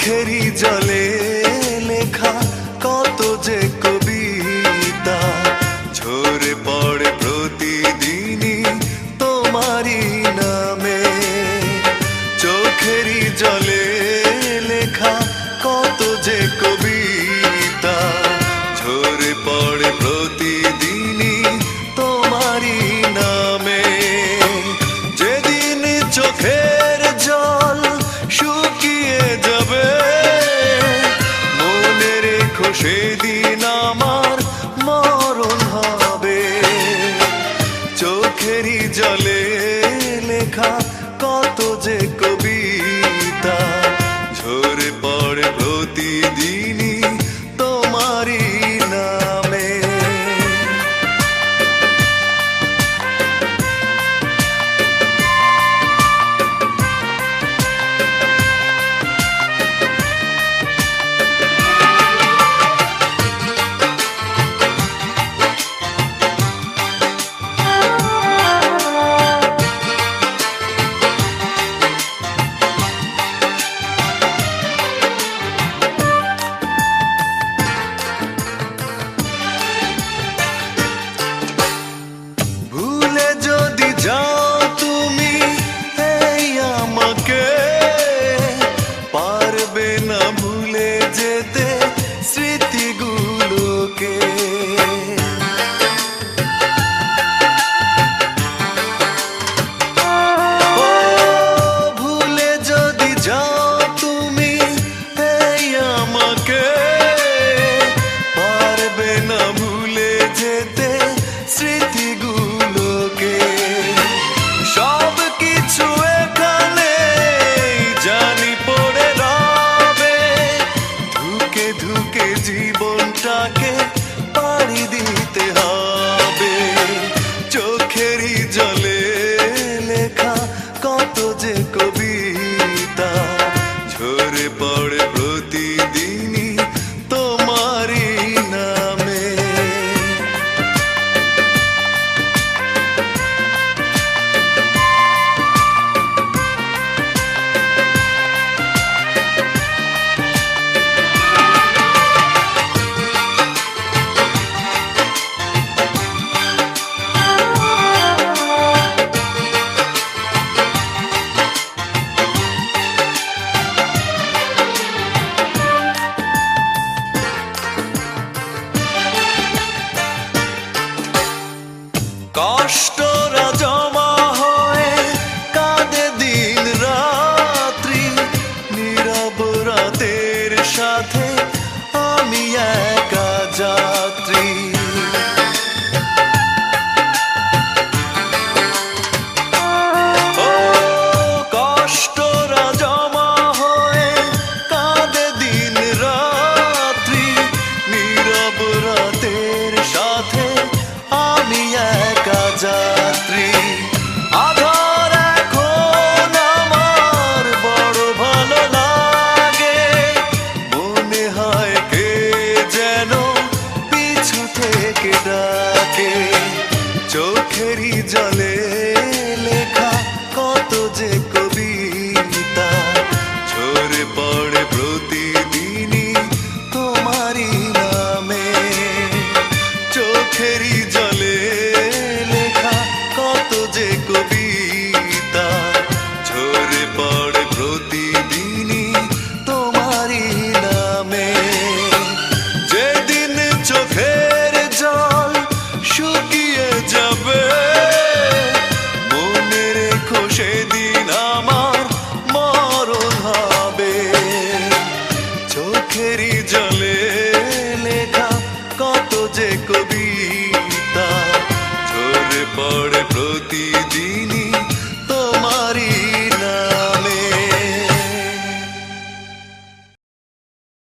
চোখেরই জলে লেখা কত যে কবিতা ঝরে পড়ে প্রতিদিনই তোমারই নামে। চোখেরই জলে লেখা কত যে কবিতা ঝরে পড়ে প্রতিদিনই তোমারই নামে। যেদিন চোখের জল শুকিয়ে যাবে মনে রেখো সেদিন আমার মরণ হবে। চোখেরই জলে লেখা কত যে কবিতা ঝরে পড়ে প্রতিদিনই তোমারই নামে। যাও তুমি এই আমাকে পারবে না ভুলে যেতে স্মৃতিগুলোকে। ভুলে যদি যাও তুমি এই আমাকে পারবে না ভুলে যেতে স্মৃতিগুলোকে। সব কিছু এখানে জানি পড়ে রবে ধুকে ধুকে জীবনটাকে পাড়ি দিতে হবে। চোখেরই জলে লেখা কত যে কবিতা ঝরে পড়ে প্রতিদিনই তোমারই নামে। কষ্টরা জমা হয়ে কাঁদে দিন রাত্রি নীরব রাতের সাথে আমি একা যাত্রী। কষ্টরা জমা হয়ে কাঁদে দিন রাত্রি নীরব রাতের সাথে আমি একা যাত্রী। আধার এখন আমার বড় ভালো লাগে মনে হয় কে যেন পিছু থেকে ডাকে। চোখেরই জলে লেখা কত যে কবি